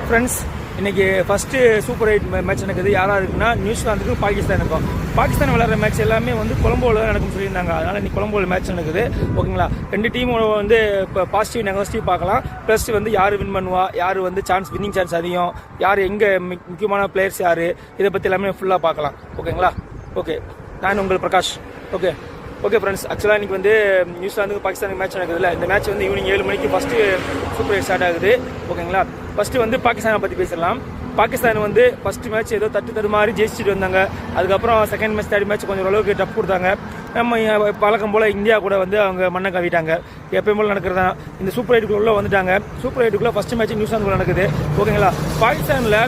Friends, இன்னைக்கு first super 8 match நடக்குது. யாராக இருக்குன்னா நியூசிலாந்துக்கும் பாகிஸ்தானுக்கும். பாகிஸ்தான் விளையாடுற மேட்ச் எல்லாமே கொலம்போவில் தான் நடக்கும் சொல்லியிருந்தாங்க. அதனால் இன்னைக்கு கொலம்போவில் மேட்ச் நடக்குது. ஓகேங்களா, ரெண்டு டீமோட இப்போ பாசிட்டிவ் நெகட்டிவ் பார்க்கலாம். ப்ளஸ் யார் வின் பண்ணுவா, யார் வின்னிங் சான்ஸ் அதிகம், யார் எங்கே முக்கியமான பிளேயர்ஸ் யார், இதை பற்றி எல்லாமே ஃபுல்லாக பார்க்கலாம். ஓகேங்களா, ஓகே, நான் உங்கள் பிரகாஷ். ஓகே ஃப்ரெண்ட்ஸ், ஆக்சுவலாக இன்றைக்கி நியூசிலாந்துக்கு பாகிஸ்தானுக்கு மேட்ச் நடக்குதுல்ல. இந்த மேட்ச் ஈவினிங் 7 மணிக்கு ஃபஸ்ட்டு சூப்பர் 8 ஸ்டார்ட் ஆகுது. ஓகேங்களா, ஃபஸ்ட்டு பாகிஸ்தானை பற்றி பேசலாம். பாகிஸ்தான் ஃபஸ்ட்டு மேட்ச் ஏதோ தட்டு மாதிரி ஜெயிச்சுட்டு வந்தாங்க. அதுக்கப்புறம் செகண்ட் மேட்ச் தேர்ட் மேட்ச் கொஞ்சம் ஓரளவுக்கு டஃப் கொடுத்தாங்க. நம்ம பழக்கம் போல் இந்தியா கூட அவங்க மண்ணை கவிட்டாங்க. எப்பயும் போல் நடக்கிறதா இந்த சூப்பர் 8 வந்துட்டாங்க. சூப்பர் 8 ஃபஸ்ட்டு மேட்ச் நியூசிலாந்து நடக்குது. ஓகேங்களா, பாகிஸ்தானில்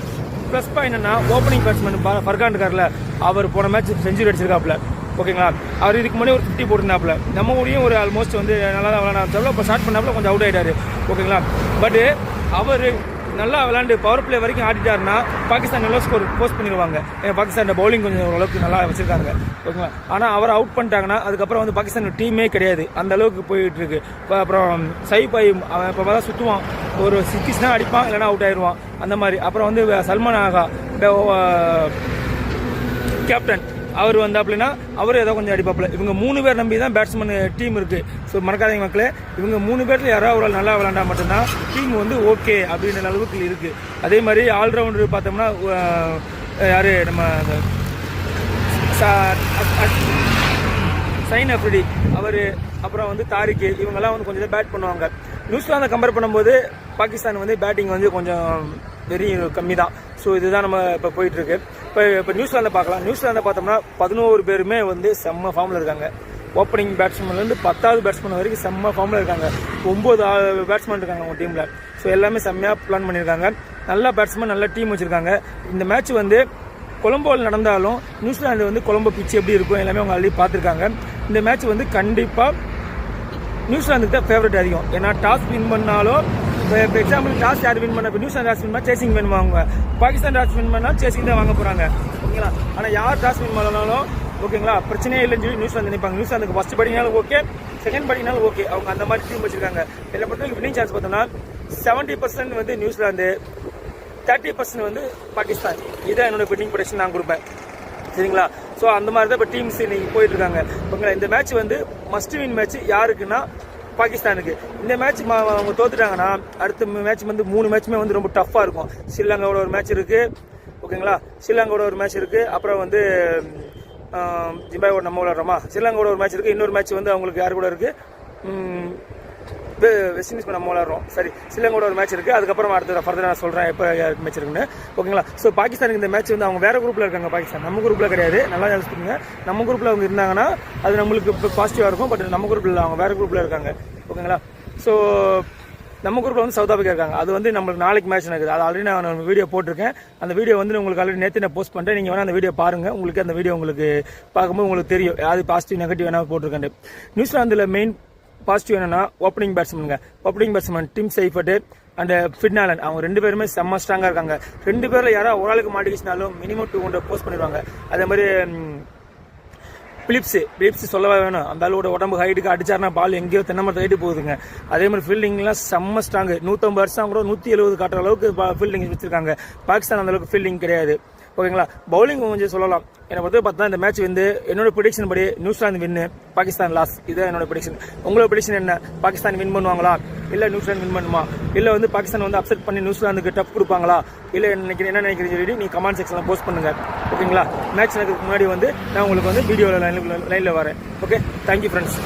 ப்ளஸ் பாயிண்ட் என்னன்னா ஓப்பனிங் பேட்ஸ்மேன் ஃபர்கான் இருக்கார்ல, அவர் போன மேட்ச் செஞ்சுரி அடிச்சிருக்காப்புல. ஓகேங்களா, அவர் இதுக்கு முன்னாடி ஒரு 50 போட்டிருந்தாப்புல. நம்ம ஊரையும் ஒரு ஆல்மோஸ்ட் நல்லா தான் விளையாடாரு. இப்போ ஸ்டார்ட் பண்ணாப்புல கொஞ்சம் அவுட் ஆகிட்டாரு. ஓகேங்களா, பட்டு அவர் நல்லா விளையாண்டு பவர் பிளே வரைக்கும் ஆடிட்டாருன்னா பாகிஸ்தான் நல்லா ஸ்கோர் போஸ்ட் பண்ணிடுவாங்க. பாகிஸ்தான் பவுலிங் கொஞ்சம் ஓரளவுக்கு நல்லா வச்சிருக்காங்க. ஓகேங்களா, ஆனால் அவரை அவுட் பண்ணிட்டாங்கன்னா அதுக்கப்புறம் பாகிஸ்தான் டீமே கிடையாது, அந்த அளவுக்கு போயிட்டு இருக்கு. அப்புறம் சைபாய் அவன் இப்போ தான் சுற்றுவான், ஒரு 6 தான் அடிப்பான், இல்லைனா அவுட் ஆயிடுவான் அந்த மாதிரி. அப்புறம் சல்மான் ஆகா கேப்டன், அவர் அப்படின்னா அவர் ஏதோ கொஞ்சம் அடிப்பாப்புல. இவங்க 3 பேர் நம்பி தான் பேட்ஸ்மேன் டீம் இருக்குது. ஸோ மறக்காதீங்க மக்களே, இவங்க 3 பேரில் யாராவது ஒரு நல்லா விளாண்டா மட்டும்தான் டீம் ஓகே அப்படின்ற அளவுக்கு இருக்குது. அதே மாதிரி ஆல்ரவுண்டர் பார்த்தோம்னா யார் நம்ம சைன் அஃப்ரிடி அவர், அப்புறம் தாரிக்கு, இவங்கெல்லாம் கொஞ்சம் பேட் பண்ணுவாங்க. நியூசிலாந்தை கம்பேர் பண்ணும்போது பாகிஸ்தான் பேட்டிங் கொஞ்சம் வெரி கம்மி தான். ஸோ இதுதான் நம்ம இப்போ போயிட்டுருக்கு. இப்போ நியூசிலாந்தை பார்க்கலாம். நியூசிலாந்தை பார்த்தோம்னா 11 பேருமே செம்ம ஃபார்மில் இருக்காங்க. ஓப்பனிங் பேட்ஸ்மேன்லேருந்து 10வது பேட்ஸ்மேன் வரைக்கும் செம்ம ஃபார்மில் இருக்காங்க. 9 பேட்ஸ்மேன் இருக்காங்க அவங்க டீமில். ஸோ எல்லாமே செம்மையாக பிளான் பண்ணியிருக்காங்க. நல்ல பேட்ஸ்மேன், நல்ல டீம் வச்சுருக்காங்க. இந்த மேட்ச் கொலம்போவில் நடந்தாலும் நியூசிலாந்து கொலம்போ பிச்சு எப்படி இருக்கும் எல்லாமே அவங்க ஆல்ரெடி பார்த்துருக்காங்க. இந்த மேட்ச் கண்டிப்பாக நியூசிலாந்துக்கு தான் ஃபேவரட் அதிகம். ஏன்னா டாஸ் வின் பண்ணாலும் இப்போ எக்ஸாம்பிள் டாஸ் யார் வின் பண்ண, இப்போ நியூசிலாந்து டாஸ் வின் பண்ணால் சேசிங் வின் வாங்குவாங்க. பாகிஸ்தான் டாஸ் வின் பண்ணால் சேசிங் தான் வாங்க போகிறாங்க. ஓகேங்களா, ஆனால் யார் டாஸ் வின் பண்ணாலும் ஓகேங்களா பிரச்சனையே இல்லைன்னு சொல்லி நியூசிலாந்து நினைப்பாங்க. நியூசிலாந்துக்கு ஃபர்ஸ்ட் பேட்டிங்னாலும் ஓகே, செகண்ட் பேட்டிங்னாலும் ஓகே, அவங்க அந்த மாதிரி டீம் வச்சிருக்காங்க. இதில் பொறுத்தவரைக்கும் வின்னிங் சான்ஸ் பார்த்தோம்னா 70% நியூசிலாந்து, 30% பாகிஸ்தான். இதான் என்னோட வின்னிங் ப்ரெடிக்ஷன் நான் கொடுப்பேன். சரிங்களா, ஸோ அந்த மாதிரி தான் இப்போ டீம்ஸ் இன்னைக்கு போயிட்டு இருக்காங்க. ஓகேங்களா, இந்த மேட்ச் மஸ்ட் வின் மேட்ச் யாருக்குன்னா பாகிஸ்தானுக்கு. இந்த மேட்ச் அவங்க தோத்துட்டாங்கன்னா அடுத்த மேட்ச் 3 மேட்சுமே ரொம்ப டஃப்பாக இருக்கும். ஸ்ரீலங்காவோட ஒரு மேட்ச் இருக்கு. ஓகேங்களா, ஸ்ரீலங்காவோட ஒரு மேட்ச் இருக்கு. அப்புறம் ஜிம்பாப்வே நம்ம விளையாடுறோமா, ஸ்ரீலங்காவோட ஒரு மேட்ச் இருக்கு. இன்னொரு மேட்ச் அவங்களுக்கு யார் கூட இருக்கு, வெஸ்ட் இண்டீஸ் நம்ம விளையாடுறோம். சரி, ஸ்ரீலங்காவோட ஒரு மேட்ச் இருக்குது. அதுக்கப்புறம் அடுத்த ஃபர்தர் நான் சொல்கிறேன் எப்போ மேட்ச் இருக்குன்னு. ஓகேங்களா, ஸோ பாகிஸ்தானுக்கு இந்த மேட்ச் அவங்க வேறு குரூப்பில் இருக்காங்க. பாகிஸ்தான் நம்ம குரூப்பில் கிடையாது, நல்லா யோசிச்சுக்கோங்க. நம்ம குரூப்பில் அவங்க இருந்தாங்கன்னா அது நம்மளுக்கு இப்போ பாசிட்டிவாக இருக்கும். பட் நம்ம குரூப்பில் இல்லை, அவங்க வேறு குரூப்பில் இருக்காங்க. ஓகேங்களா, ஸோ நம்ம குரூப்பில் சவுத் ஆஃப்ரிக்கா இருக்காங்க. அது நம்மளுக்கு நாளைக்கு மேட்ச் நடக்குது. அது ஆல்ரெடி நான் வீடியோ போட்டிருக்கேன். அந்த வீடியோ உங்களுக்கு ஆல்ரெடி நேற்று நான் போஸ்ட் பண்ணுறேன். நீங்கள் வேணால் அந்த வீடியோ பாருங்கள். உங்களுக்கு அந்த வீடியோ பார்க்கும்போது உங்களுக்கு தெரியும் அது பாசிட்டிவ் நெகட்டிவ் என்ன போட்டிருக்கேன். நியூசிலாந்தில் மெயின் பாசிட்டிவ் என்னன்னா opening batsman dim Seifert and Finn Allen, அவங்க 2 பேருமே செம்ம ஸ்ட்ராங்காக இருக்காங்க. 2 பேரில் யாராவது ஒரு ஆளுக்கு மாட்டிக்கிச்சுனாலும் மினிமம் 200 போஸ்ட் பண்ணிடுவாங்க. அதே மாதிரி பிலிப்ஸ் சொல்லவே வேணும். அந்த அளவோட உடம்பு ஹைட்டுக்கு அடிச்சாருன்னா பால் எங்கேயோ தென்னமரத்தை ஹைட்டு போகுதுங்க. அதே மாதிரி ஃபீல்டிங்லாம் செம்ம ஸ்ட்ராங். 150 வருஷம் கூட 170 காட்டுற அளவுக்கு ஃபீல்டிங் வச்சிருக்காங்க. பாகிஸ்தான் அந்த அளவுக்கு ஃபீல்டிங் கிடையாது. ஓகேங்களா, பவுலிங் கொஞ்சம் சொல்லலாம். என்னை பொறுத்த பார்த்தா இந்த மேட்ச் என்னோட ப்ரெடிக்ஷன் படி நியூசிலாந்து வின்னு, பாகிஸ்தான் லாஸ். இதுதான் என்னோட ப்ரெடிக்ஷன். உங்களோட ப்ரெடிக்ஷன் என்ன? பாகிஸ்தான் வின் பண்ணுவாங்களா, இல்லை நியூசிலாந்து வின் பண்ணுமா, இல்லை பாகிஸ்தான் அப்செட் பண்ணி நியூசிலாந்துக்கு டஃப் கொடுப்பாங்களா, இல்லை என்ன நினைக்கிறீங்க சொல்லி நீ கமெண்ட் செக்ஷனில் போஸ்ட் பண்ணுங்க. ஓகேங்களா, மேட்ச் நடக்கிறதுக்கு முன்னாடி நான் உங்களுக்கு வீடியோவில் லைனில் வரேன். Okay, thank you friends.